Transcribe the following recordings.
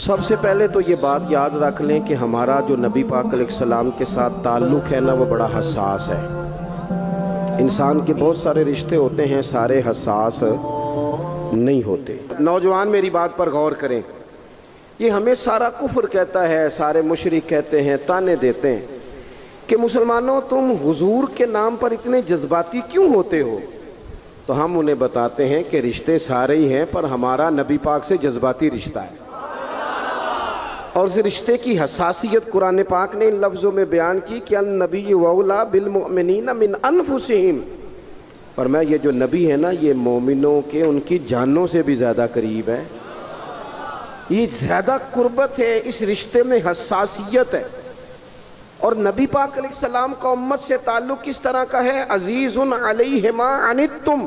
سب سے پہلے تو یہ بات یاد رکھ لیں کہ ہمارا جو نبی پاک علیہ السلام کے ساتھ تعلق ہے نا، وہ بڑا حساس ہے۔ انسان کے بہت سارے رشتے ہوتے ہیں، سارے حساس نہیں ہوتے۔ نوجوان میری بات پر غور کریں، یہ ہمیں سارا کفر کہتا ہے، سارے مشرک کہتے ہیں، تانے دیتے ہیں کہ مسلمانوں تم حضور کے نام پر اتنے جذباتی کیوں ہوتے ہو؟ تو ہم انہیں بتاتے ہیں کہ رشتے سارے ہی ہیں، پر ہمارا نبی پاک سے جذباتی رشتہ ہے، اور اس رشتے کی حساسیت قرآن پاک نے ان لفظوں میں بیان کی کہ النبی اولیٰ بالمؤمنین من انفسہم، فرمایا یہ جو نبی ہے نا، یہ مومنوں کے ان کی جانوں سے بھی زیادہ قریب ہے، یہ زیادہ قربت ہے، اس رشتے میں حساسیت ہے۔ اور نبی پاک علیہ السلام کا امت سے تعلق کس طرح کا ہے؟ عزیز علیہ ما عنتم،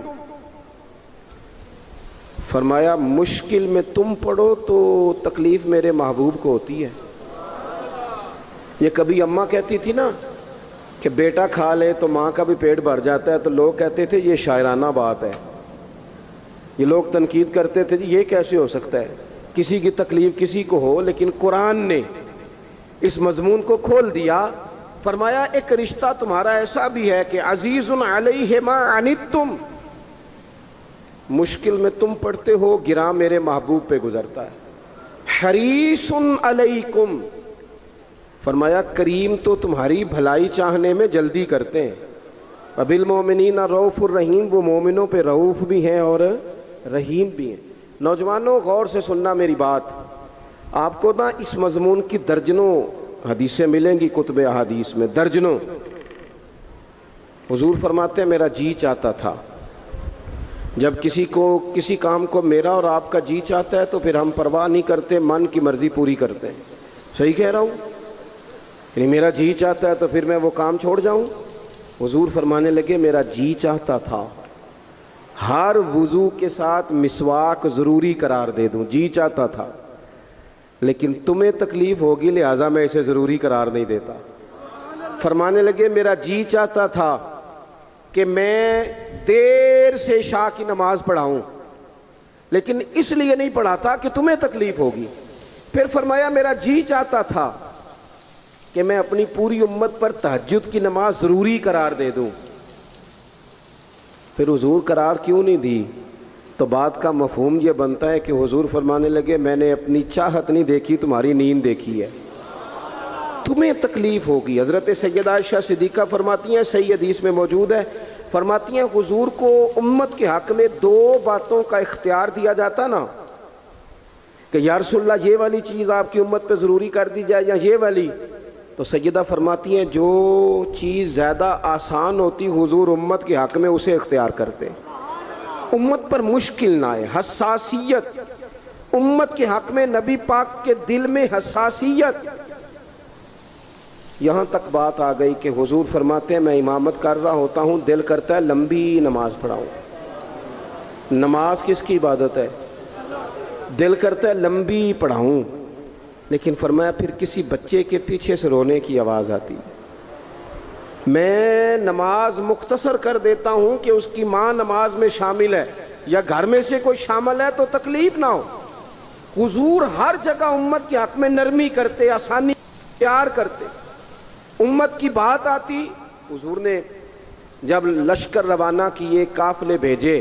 فرمایا مشکل میں تم پڑو تو تکلیف میرے محبوب کو ہوتی ہے۔ یہ کبھی اماں کہتی تھی نا کہ بیٹا کھا لے تو ماں کا بھی پیٹ بھر جاتا ہے، تو لوگ کہتے تھے یہ شاعرانہ بات ہے، یہ لوگ تنقید کرتے تھے یہ کیسے ہو سکتا ہے، کسی کی تکلیف کسی کو ہو، لیکن قرآن نے اس مضمون کو کھول دیا، فرمایا ایک رشتہ تمہارا ایسا بھی ہے کہ عزیز علیہ ما عنتم، مشکل میں تم پڑتے ہو، گراں میرے محبوب پہ گزرتا ہے۔ حریص علیکم، فرمایا کریم تو تمہاری بھلائی چاہنے میں جلدی کرتے ہیں۔ وبالمؤمنین رؤوف الرحیم، وہ مومنوں پہ رؤوف بھی ہیں اور رحیم بھی ہیں۔ نوجوانوں غور سے سننا میری بات، آپ کو نا اس مضمون کی درجنوں حدیثیں ملیں گی کتب احادیث میں، درجنوں۔ حضور فرماتے ہیں میرا جی چاہتا تھا، جب کسی کام کو میرا اور آپ کا جی چاہتا ہے تو پھر ہم پرواہ نہیں کرتے، من کی مرضی پوری کرتے ہیں۔ صحیح کہہ رہا ہوں؟ یعنی میرا جی چاہتا ہے تو پھر میں وہ کام چھوڑ جاؤں؟ حضور فرمانے لگے میرا جی چاہتا تھا ہر وضو کے ساتھ مسواک ضروری قرار دے دوں، جی چاہتا تھا، لیکن تمہیں تکلیف ہوگی لہٰذا میں اسے ضروری قرار نہیں دیتا۔ فرمانے لگے میرا جی چاہتا تھا کہ میں دیر سے عشاء کی نماز پڑھاؤں، لیکن اس لیے نہیں پڑھاتا کہ تمہیں تکلیف ہوگی۔ پھر فرمایا میرا جی چاہتا تھا کہ میں اپنی پوری امت پر تہجد کی نماز ضروری قرار دے دوں۔ پھر حضور قرار کیوں نہیں دی؟ تو بات کا مفہوم یہ بنتا ہے کہ حضور فرمانے لگے میں نے اپنی چاہت نہیں دیکھی، تمہاری نیند دیکھی ہے، تمہیں تکلیف ہوگی۔ حضرت سیدہ عائشہ صدیقہ فرماتی ہیں، صحیح حدیث میں موجود ہے، فرماتی ہیں حضور کو امت کے حق میں دو باتوں کا اختیار دیا جاتا نا کہ یا رسول اللہ یہ والی چیز آپ کی امت پہ ضروری کر دی جائے یا یہ والی، تو سیدہ فرماتی ہیں جو چیز زیادہ آسان ہوتی حضور امت کے حق میں اسے اختیار کرتے، امت پر مشکل نہ آئے۔ حساسیت، امت کے حق میں نبی پاک کے دل میں حساسیت، یہاں تک بات آ گئی کہ حضور فرماتے ہیں میں امامت کر رہا ہوتا ہوں، دل کرتا ہے لمبی نماز پڑھاؤں۔ نماز کس کی عبادت ہے؟ دل کرتا ہے لمبی پڑھاؤں، لیکن فرمایا پھر کسی بچے کے پیچھے سے رونے کی آواز آتی، میں نماز مختصر کر دیتا ہوں کہ اس کی ماں نماز میں شامل ہے یا گھر میں سے کوئی شامل ہے تو تکلیف نہ ہو۔ حضور ہر جگہ امت کے حق میں نرمی کرتے، آسانی پیار کرتے۔ امت کی بات آتی، حضور نے جب لشکر روانہ کیے، قافلے بھیجے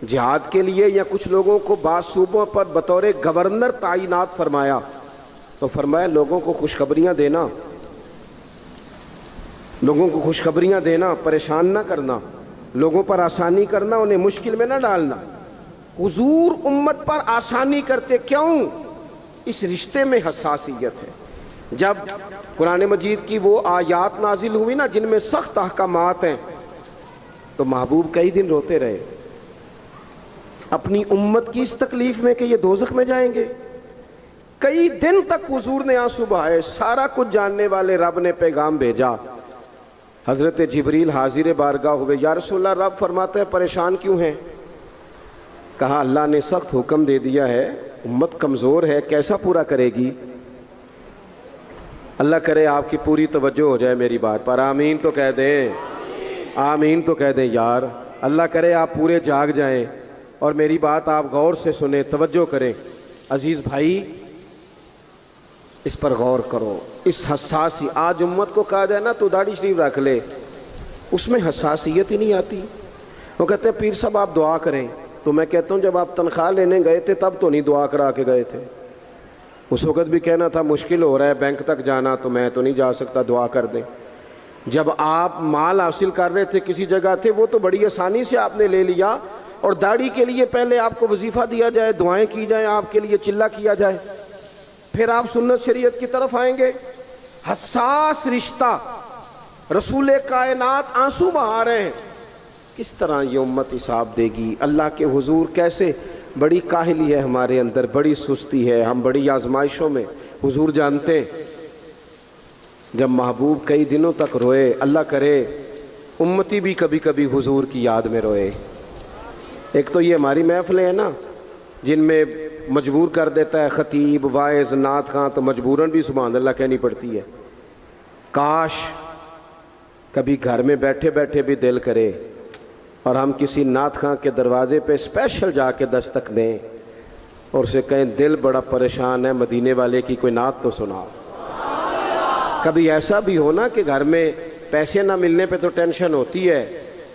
جہاد کے لیے یا کچھ لوگوں کو بعض صوبوں پر بطور گورنر تعینات فرمایا، تو فرمایا لوگوں کو خوشخبریاں دینا، لوگوں کو خوشخبریاں دینا، پریشان نہ کرنا، لوگوں پر آسانی کرنا، انہیں مشکل میں نہ ڈالنا۔ حضور امت پر آسانی کرتے، کیوں؟ اس رشتے میں حساسیت ہے۔ جب قرآن مجید کی وہ آیات نازل ہوئی نا جن میں سخت احکامات ہیں، تو محبوب کئی دن روتے رہے اپنی امت کی اس تکلیف میں کہ یہ دوزخ میں جائیں گے۔ کئی دن تک حضور نے آنسو بہائے، سارا کچھ جاننے والے رب نے پیغام بھیجا، حضرت جبریل حاضر بارگاہ ہوئے، یا رسول اللہ رب فرماتے ہیں پریشان کیوں ہیں؟ کہا اللہ نے سخت حکم دے دیا ہے، امت کمزور ہے، کیسا پورا کرے گی؟ اللہ کرے آپ کی پوری توجہ ہو جائے میری بات پر، آمین تو کہہ دیں، آمین تو کہہ دیں یار۔ اللہ کرے آپ پورے جاگ جائیں اور میری بات آپ غور سے سنیں، توجہ کریں۔ عزیز بھائی، اس پر غور کرو. اس حساسی آج امت کو کہا جائے نا تو داڑھی شریف رکھ لے، اس میں حساسیت ہی نہیں آتی. وہ کہتے ہیں پیر صاحب آپ دعا کریں، تو میں کہتا ہوں جب آپ تنخواہ لینے گئے تھے تب تو نہیں دعا کرا کے گئے تھے. اس وقت بھی کہنا تھا مشکل ہو رہا ہے بینک تک جانا، تو میں تو نہیں جا سکتا، دعا کر دیں. جب آپ مال حاصل کر رہے تھے کسی جگہ تھے، وہ تو بڑی آسانی سے آپ نے لے لیا، اور داڑھی کے لیے پہلے آپ کو وظیفہ دیا جائے، دعائیں کی جائیں، آپ کے لیے چلہ کیا جائے، پھر آپ سنت شریعت کی طرف آئیں گے. حساس رشتہ، رسول کائنات آنسو بہا رہے ہیں. کس طرح یہ امت حساب دے گی اللہ کے حضور؟ کیسے؟ بڑی کاہلی ہے ہمارے اندر، بڑی سستی ہے، ہم بڑی آزمائشوں میں. حضور جانتے ہیں جب محبوب کئی دنوں تک روئے، اللہ کرے امتی بھی کبھی کبھی حضور کی یاد میں روئے. ایک تو یہ ہماری محفلیں ہیں نا جن میں مجبور کر دیتا ہے خطیب، واعظ، نعت خواں، تو مجبوراً بھی سبحان اللہ کہنی پڑتی ہے. کاش کبھی گھر میں بیٹھے بیٹھے بھی دل کرے اور ہم کسی نعت خواں کے دروازے پہ اسپیشل جا کے دستک دیں اور اسے کہیں دل بڑا پریشان ہے، مدینے والے کی کوئی نعت تو سنا. کبھی ایسا بھی ہونا کہ گھر میں پیسے نہ ملنے پہ تو ٹینشن ہوتی ہے،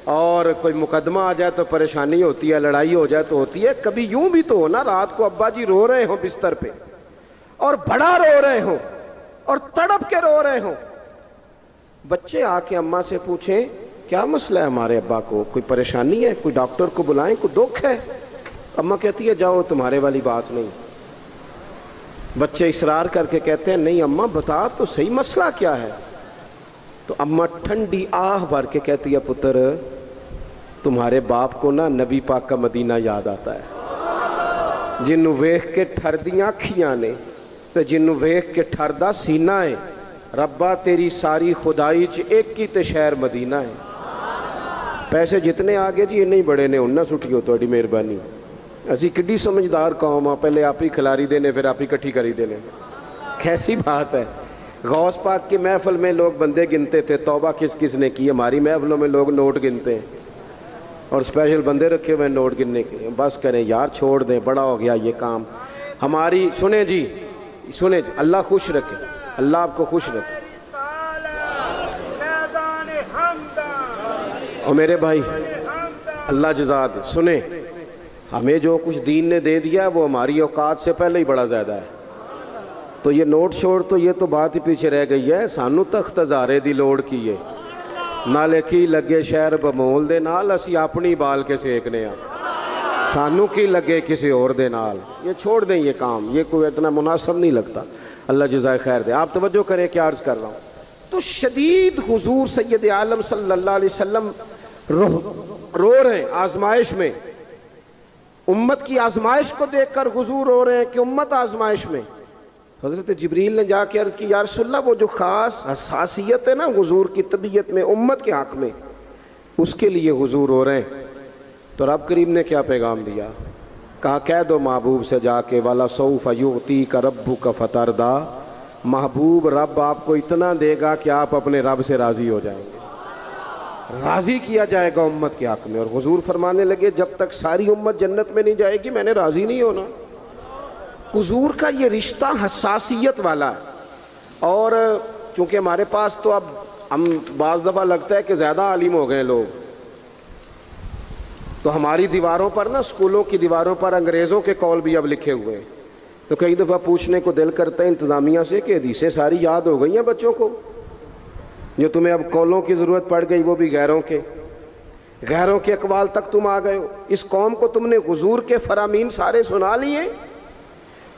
اور کوئی مقدمہ آ جائے تو پریشانی ہوتی ہے، لڑائی ہو جائے تو ہوتی ہے. کبھی یوں بھی تو ہونا رات کو ابا جی رو رہے ہوں بستر پہ، اور بڑا رو رہے ہوں اور تڑپ کے رو رہے ہوں، بچے آ کے اماں سے پوچھیں کیا مسئلہ ہے ہمارے ابا کو، کوئی پریشانی ہے، کوئی ڈاکٹر کو بلائیں، کوئی دکھ ہے؟ اماں کہتی ہے جاؤ تمہارے والی بات نہیں. بچے اصرار کر کے کہتے ہیں نہیں اماں بتا تو صحیح مسئلہ کیا ہے. تو اماں ٹھنڈی آہ بھر کے کہتی ہے پتر تمہارے باپ کو نا نبی پاک کا مدینہ یاد آتا ہے، جنوں ویکھ کے ٹھردیاں اکھیاں نے تے جنوں ویکھ کے ٹھردا سینہ ہے. ربا تیری ساری خدائی چ ایک ہی تے شہر مدینہ ہے. پیسے جتنے آگے جی انہیں بڑے نے انہاں سٹیو تہاڈی مہربانی. اسی کڈی سمجھدار قوم آ، پہلے آپ ہی کھلاری دینے پھر آپ ہی کٹھی کری دینے. کیسی بات ہے. غوث پاک کی محفل میں لوگ بندے گنتے تھے، توبہ کس کس نے کی. ہماری محفلوں میں لوگ نوٹ گنتے ہیں اور اسپیشل بندے رکھے ہوئے نوٹ گننے کے. بس کریں یار، چھوڑ دیں، بڑا ہو گیا یہ کام ہماری. سنیں جی، سنیں جی، اللہ خوش رکھے، اللہ آپ کو خوش رکھے. اور میرے بھائی اللہ جزا دے. سنیں، ہمیں جو کچھ دین نے دے دیا ہے وہ ہماری اوقات سے پہلے ہی بڑا زیادہ ہے. تو یہ نوٹ چھوڑ تو یہ تو بات ہی پیچھے رہ گئی ہے. سانو تخت ہزارے دی لوڑ کی ہے، نالے کی لگے شہر بمول دے نال، اسی اپنی بال کے سیکنے ہاں، سانو کی لگے کسی اور دے نال. یہ چھوڑ دیں یہ کام، یہ کوئی اتنا مناسب نہیں لگتا. اللہ جزائے خیر دے. آپ توجہ کریں کیا عرض کر رہا ہوں. تو شدید حضور سید عالم صلی اللہ علیہ وسلم رو رہے ہیں آزمائش میں. امت کی آزمائش کو دیکھ کر حضور رو رہے ہیں کہ امت آزمائش میں. حضرت جبریل نے جا کے عرض کی یا رسول اللہ وہ جو خاص حساسیت ہے نا حضور کی طبیعت میں امت کے حق میں، اس کے لیے حضور رو رہے ہیں. تو رب کریم نے کیا پیغام دیا؟ کہا کہہ دو محبوب سے جا کے وَلَسَوْفَ يُعْطِيكَ رَبُّكَ فَتَرْضَىٰ، محبوب رب آپ کو اتنا دے گا کہ آپ اپنے رب سے راضی ہو جائیں گے. راضی کیا جائے گا امت کے حق میں. اور حضور فرمانے لگے جب تک ساری امت جنت میں نہیں جائے گی میں نے راضی نہیں ہونا. حضور کا یہ رشتہ حساسیت والا ہے. اور چونکہ ہمارے پاس تو اب ہم بعض دفعہ لگتا ہے کہ زیادہ عالم ہو گئے لوگ، تو ہماری دیواروں پر نا، اسکولوں کی دیواروں پر انگریزوں کے قول بھی اب لکھے ہوئے ہیں. تو کئی دفعہ پوچھنے کو دل کرتا ہے انتظامیہ سے کہ حدیثیں ساری یاد ہو گئی ہیں بچوں کو، جو تمہیں اب قولوں کی ضرورت پڑ گئی وہ بھی غیروں کے اقوال تک تم آ گئے ہو. اس قوم کو تم نے حضور کے فرامین سارے سنا لیے.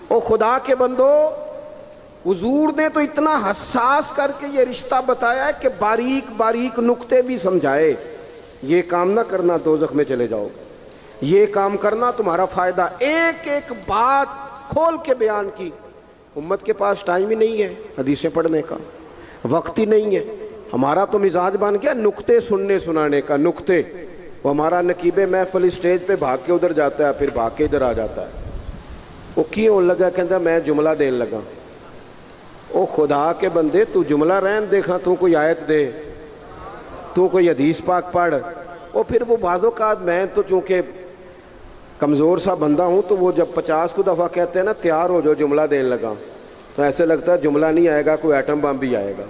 او خدا کے بندو، حضور نے تو اتنا حساس کر کے یہ رشتہ بتایا ہے کہ باریک باریک نقطے بھی سمجھائے. یہ کام نہ کرنا دوزخ میں چلے جاؤ، یہ کام کرنا تمہارا فائدہ. ایک ایک بات کھول کے بیان کی. امت کے پاس ٹائم ہی نہیں ہے حدیثیں پڑھنے کا، وقت ہی نہیں ہے. ہمارا تو مزاج بن گیا نقطے سننے سنانے کا. نقطے وہ ہمارا نقیب محفل اسٹیج پہ بھاگ کے ادھر جاتا ہے، پھر بھاگ کے ادھر آ جاتا ہے. وہ کیوں لگا کہتا میں جملہ دین لگا. او خدا کے بندے تو جملہ رہن دیکھا، تو کوئی آیت دے، تو کوئی حدیث پاک پڑھ. اور پھر وہ بعض اوقات میں تو چونکہ کمزور سا بندہ ہوں تو وہ جب 50 کو دفعہ کہتے ہیں نا تیار ہو جو جملہ دین لگا، ایسے لگتا ہے جملہ نہیں آئے گا کوئی ایٹم بم بھی آئے گا.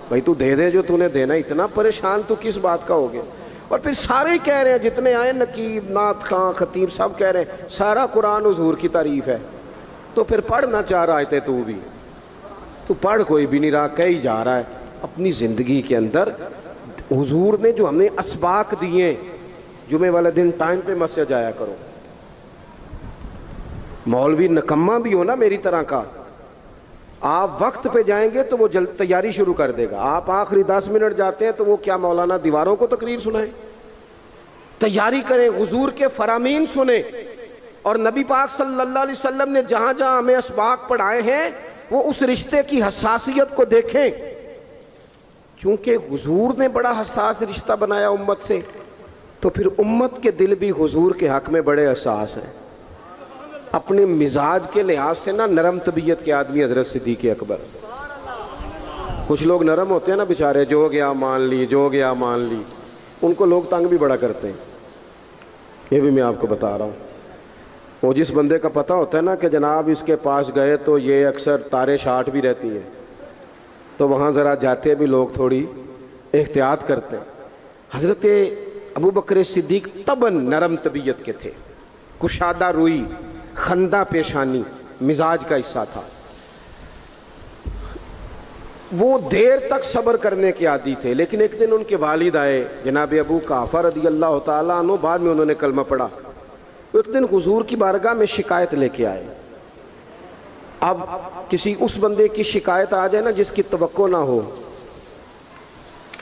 بھائی تو دے دے جو تو نے دینا, اتنا پریشان تو کس بات کا ہو گیا. اور پھر سارے ہی کہہ رہے ہیں, جتنے آئے نقیب, نعت خاں, خطیب, سب کہہ رہے ہیں سارا قرآن حضور کی تعریف ہے. تو پھر پڑھنا چاہ رہا ہے تو بھی تو پڑھ کوئی بھی نہیں رہا, کہی جا رہا ہے. اپنی زندگی کے اندر حضور نے جو ہمیں اسباق دیے, جمعے والے دن ٹائم پہ مسجد جایا کرو. مولوی نکما بھی ہو نا میری طرح کا, آپ وقت پہ جائیں گے تو وہ جلد تیاری شروع کر دے گا. آپ آخری 10 منٹ جاتے ہیں تو وہ کیا مولانا دیواروں کو تقریر سنائیں. تیاری کریں, حضور کے فرامین سنیں, اور نبی پاک صلی اللہ علیہ وسلم نے جہاں جہاں ہمیں اسباق پڑھائے ہیں وہ اس رشتے کی حساسیت کو دیکھیں. چونکہ حضور نے بڑا حساس رشتہ بنایا امت سے, تو پھر امت کے دل بھی حضور کے حق میں بڑے حساس ہیں. اپنے مزاج کے لحاظ سے نا نرم طبیعت کے آدمی حضرت صدیق اکبر. کچھ لوگ نرم ہوتے ہیں نا بیچارے, جو گیا مان لی, جو گیا مان لی, ان کو لوگ تنگ بھی بڑا کرتے ہیں. یہ بھی میں آپ کو بتا رہا ہوں. وہ جس بندے کا پتہ ہوتا ہے نا کہ جناب اس کے پاس گئے تو یہ اکثر تارے شاٹ بھی رہتی ہیں, تو وہاں ذرا جاتے بھی لوگ تھوڑی احتیاط کرتے ہیں. حضرت ابو بکر صدیق طبعاً نرم طبیعت کے تھے, کشادہ روئی, خندہ پیشانی مزاج کا حصہ تھا. وہ دیر تک صبر کرنے کے عادی تھے. لیکن ایک دن ان کے والد آئے جناب ابو قحافہ رضی اللہ تعالیٰ عنہ, بعد میں انہوں نے کلمہ پڑھا. ایک دن حضور کی بارگاہ میں شکایت لے کے آئے. اب کسی اس بندے کی شکایت آ جائے نا جس کی توقع نہ ہو,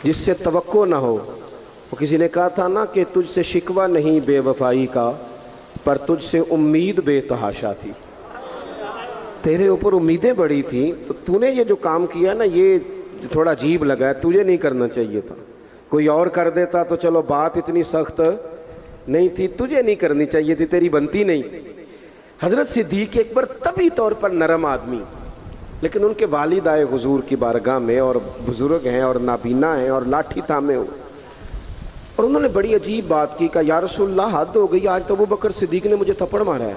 جس سے توقع نہ ہو. وہ کسی نے کہا تھا نا کہ تجھ سے شکوہ نہیں بے وفائی کا, پر تجھ سے امید بے تحاشا تھی. تیرے اوپر امیدیں بڑی تھیں, تو نے یہ جو کام کیا نا یہ تھوڑا عجیب لگا ہے, تجھے نہیں کرنا چاہیے تھا. کوئی اور کر دیتا تو چلو بات اتنی سخت نہیں تھی, تجھے نہیں کرنی چاہیے تھی, تیری بنتی نہیں. حضرت صدیق اکبر طبی طور پر نرم آدمی, لیکن ان کے والد آئے حضور کی بارگاہ میں, اور بزرگ ہیں اور نابینا ہیں اور لاٹھی تھامے ہوئے, اور انہوں نے بڑی عجیب بات کی. کہا یا رسول اللہ حد ہو گئی, آج تو ابو بکر صدیق نے مجھے تھپڑ مارا ہے.